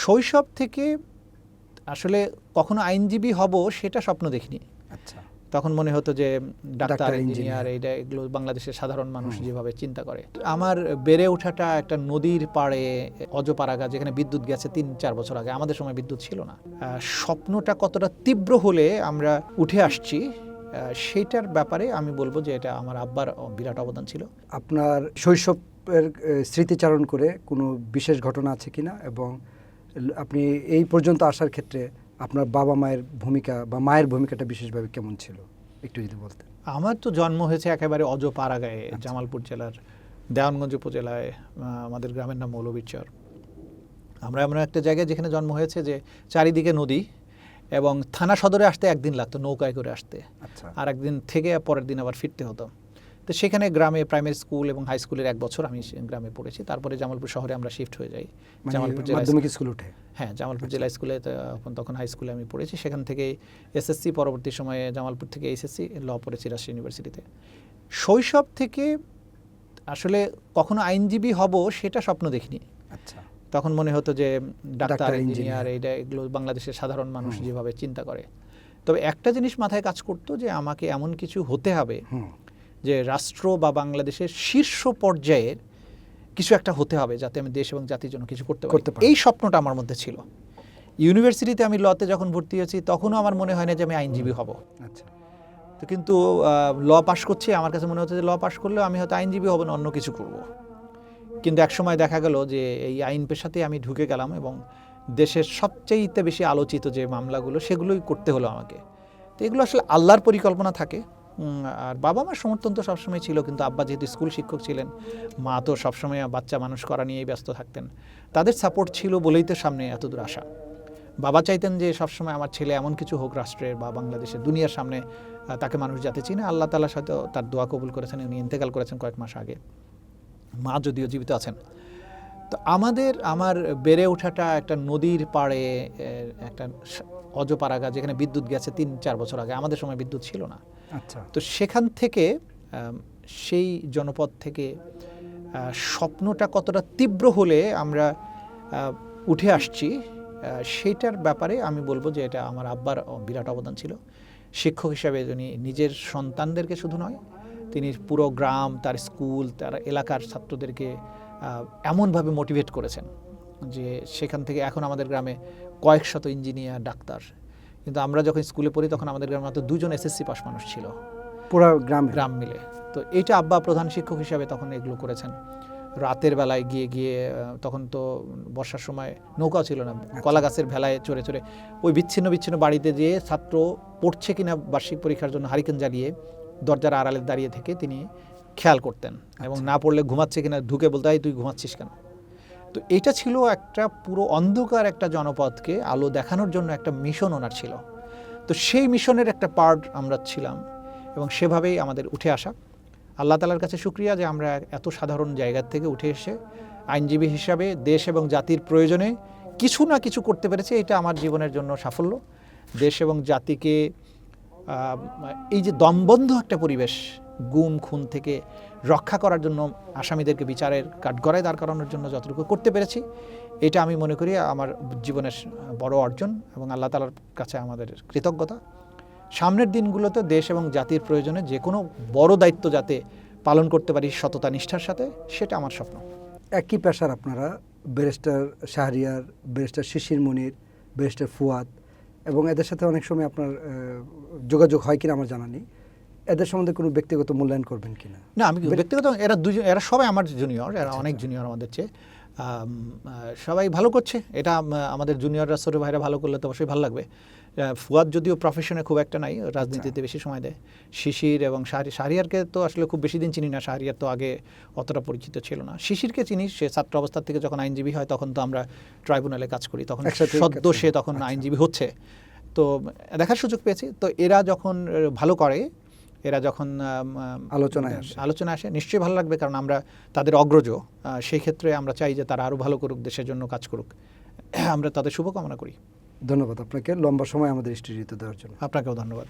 শৈশব থেকে আসলে কখনো আইনজীবী হব সেটা স্বপ্ন দেখিনি। আচ্ছা। তখন মনে হতো যে ডাক্তার, ডাক্তার, ইঞ্জিনিয়ার, এগুলো বাংলাদেশের সাধারণ মানুষ যেভাবে চিন্তা করে। আমার বেড়ে ওঠাটা একটা নদীর পাড়ে, অজপাড়াগা, যেখানে বিদ্যুৎ গেছে ৩-৪ বছর আগে। আমাদের সময় বিদ্যুৎ ছিল না। স্বপ্নটা কতটা তীব্র হলে আমরা উঠে আসছি সেইটার ব্যাপারে আমি বলবো যে এটা আমার আব্বার বিরাট অবদান ছিল। আপনার শৈশবের স্মৃতিচারণ করে কোনো বিশেষ ঘটনা আছে কিনা, এবং আপনি এই পর্যন্ত আসার ক্ষেত্রে আপনার বাবা মায়ের ভূমিকা বা মায়ের ভূমিকাটা বিশেষভাবে কেমন ছিল একটু যদি বলতেন। আমার তো জন্ম হয়েছে একেবারে অজপাড়াগায়ে, জামালপুর জেলার দেওয়ানগঞ্জ উপজেলায়। আমাদের গ্রামের নাম মৌলভীরচর। আমরা এমন একটা জায়গায় যেখানে জন্ম হয়েছে যে চারিদিকে নদী, এবং থানা সদরে আসতে একদিন লাগতো নৌকায় করে আসতে। আচ্ছা। আর একদিন থেকে পরের দিন আবার ফিরতে হতো। তো সেখানে গ্রামে প্রাইমারি স্কুল এবং হাই স্কুলের 1 বছর আমি গ্রামে পড়েছি। তারপরে জামালপুর শহরে আমরা শিফট হয়ে যাই। জামালপুর জেলা মাধ্যমিক স্কুল উঠে। হ্যাঁ, জামালপুর জেলা স্কুলে তখন হাই স্কুলে আমি পড়েছি। সেখান থেকে এসএসসি, পরবর্তী সময়ে জামালপুর থেকে এইচএসসি, ল পড়েছি রাজশাহী ইউনিভার্সিটিতে। শৈশব থেকে আসলে কখনো আইনজীবী হব সেটা স্বপ্ন দেখিনি। আচ্ছা। তখন মনে হতো যে ডাক্তার, ইঞ্জিনিয়ার, ইঞ্জিনিয়ার, এগুলো বাংলাদেশের সাধারণ মানুষ যেভাবে চিন্তা করে। তবে একটা জিনিস মাথায় কাজ করতো যে আমাকে এমন কিছু হতে হবে যে রাষ্ট্র বা বাংলাদেশের শীর্ষ পর্যায়ের কিছু একটা হতে হবে, যাতে আমি দেশ এবং জাতির জন্য কিছু করতে পারি। এই স্বপ্নটা আমার মধ্যে ছিল। ইউনিভার্সিটিতে আমি লতে যখন ভর্তি হয়েছি তখনও আমার মনে হয় না যে আমি আইনজীবী হব। আচ্ছা। তো কিন্তু ল পাশ করছি, আমার কাছে মনে হচ্ছে যে ল পাশ করলেও আমি হয়তো আইনজীবী হব না, অন্য কিছু করব। কিন্তু একসময় দেখা গেল যে এই আইন পেশাতে আমি ঢুকে গেলাম, এবং দেশের সবচেয়ে বেশি আলোচিত যে মামলাগুলো সেগুলোই করতে হলো আমাকে। তো এগুলো আসলে আল্লাহর পরিকল্পনা থাকে। আর বাবা মার সমর্থন তো সবসময় ছিল, কিন্তু আব্বা যেহেতু স্কুল শিক্ষক ছিলেন, মা তো সবসময় বাচ্চা মানুষ করা নিয়েই ব্যস্ত থাকতেন। তাদের সাপোর্ট ছিল বলেই তো সামনে এত দূর আসা। বাবা চাইতেন যে সবসময় আমার ছেলে এমন কিছু হোক রাষ্ট্রের বা বাংলাদেশের, দুনিয়ার সামনে তাকে মানুষ যাতে চিনে। আল্লাহ তাআলা সাথে তার দোয়া কবুল করেছেন, উনি ইন্তেকাল করেছেন কয়েক মাস আগে। মা যদিও জীবিত আছেন। তো আমার বেড়ে ওঠাটা একটা নদীর পাড়ে, একটা অজপাড়াগা, যেখানে বিদ্যুৎ গেছে 3-4 বছর আগে। আমাদের সময় বিদ্যুৎ ছিল না। আচ্ছা। তো সেখান থেকে, সেই জনপদ থেকে স্বপ্নটা কতটা তীব্র হলে আমরা উঠে আসছি সেইটার ব্যাপারে আমি বলবো যে এটা আমার আব্বার বিরাট অবদান ছিল। শিক্ষক হিসাবে উনি নিজের সন্তানদেরকে শুধু নয়, তিনি পুরো গ্রাম, তার স্কুল, তার এলাকার ছাত্রদেরকে এমনভাবে মোটিভেট করেছেন যে সেখান থেকে এখন আমাদের গ্রামে কয়েক শত ইঞ্জিনিয়ার, ডাক্তার। কিন্তু আমরা যখন স্কুলে পড়ি তখন আমাদের গ্রামে মাত্র 2 জন এসএসসি পাস মানুষ ছিল, পুরো গ্রাম মিলে। তো এটা আব্বা প্রধান শিক্ষক হিসাবে তখন এগুলো করেছেন। রাতের বেলায় গিয়ে তখন তো বর্ষার সময় নৌকাও ছিল না, কলা গাছের ভেলায় চড়ে চড়ে ওই বিচ্ছিন্ন বাড়িতে যেয়ে ছাত্র পড়ছে কিনা বার্ষিক পরীক্ষার জন্য হারিকেন জ্বালিয়ে দরজার আড়ালে দাঁড়িয়ে থেকে তিনি খেয়াল করতেন, এবং না পড়লে ঘুমাচ্ছে কিনা ঢুকে বলতে হয় তুই ঘুমাচ্ছিস কেন। তো এটা ছিল একটা পুরো অন্ধকার একটা জনপদকে আলো দেখানোর জন্য একটা মিশন ওনার ছিল। তো সেই মিশনের একটা পার্ট আমরা ছিলাম, এবং সেভাবেই আমাদের উঠে আসা। আল্লাহ তাআলার কাছে শুকরিয়া যে আমরা এত সাধারণ জায়গা থেকে উঠে এসে আইনজীবী হিসাবে দেশ এবং জাতির প্রয়োজনে কিছু না কিছু করতে পেরেছি। এটা আমার জীবনের জন্য সাফল্য। দেশ এবং জাতিকে এই যে দমবন্ধ একটা পরিবেশ, গুম খুন থেকে রক্ষা করার জন্য, আসামিদেরকে বিচারের কাঠগড়ায় দাঁড় করানোর জন্য যতটুকু করতে পেরেছি, এটা আমি মনে করি আমার জীবনের বড় অর্জন এবং আল্লাহ তাআলার কাছে আমাদের কৃতজ্ঞতা। সামনের দিনগুলোতে দেশ এবং জাতির প্রয়োজনে যে কোনো বড় দায়িত্ব যাতে পালন করতে পারি সততা নিষ্ঠার সাথে, সেটা আমার স্বপ্ন। একই পেশার আপনারা, ব্যারিস্টার শাহরিয়ার, ব্যারিস্টার শিশির মুনির, ব্যারিস্টার ফুয়াদ, এবং এদের সাথে অনেক সময় আপনার যোগাযোগ হয় কিনা আমার জানা নেই। এদের সম্বন্ধে কোনো ব্যক্তিগত মূল্যায়ন করবেন কিনা? না, আমি ব্যক্তিগত, এরা সবাই আমার জুনিয়র, এরা অনেক জুনিয়র আমাদের চেয়ে। সবাই ভালো করছে, এটা আমাদের জুনিয়ররা ছোটো ভাইরা ভালো করলে তো অবশ্যই ভালো লাগবে। ফুয়াদ যদিও প্রফেশনে খুব একটা নাই, রাজনীতিতে বেশি সময় দেয়। শিশির এবং শাহরিয়ারকে তো আসলে খুব বেশি দিন চিনি না, শাহরিয়ার তো আগে অতটা পরিচিত ছিল না। শিশিরকে চিনি, সে ছাত্র অবস্থার থেকে যখন আইনজীবী হয় তখন তো আমরা ট্রাইব্যুনালে কাজ করি, তখন সদ্য সে তখন আইনজীবী হচ্ছে, তো দেখার সুযোগ পেয়েছি। তো এরা যখন ভালো করে, এরা যখন আলোচনায় আসে, নিশ্চয়ই ভালো লাগবে, কারণ আমরা তাদের অগ্রজ। সেই ক্ষেত্রে আমরা চাই যে তারা আরও ভালো করুক, দেশের জন্য কাজ করুক। আমরা তাদের শুভকামনা করি। ধন্যবাদ আপনাকে লম্বা সময় আমাদের স্টুডিওতে দেওয়ার জন্য। আপনাকেও ধন্যবাদ।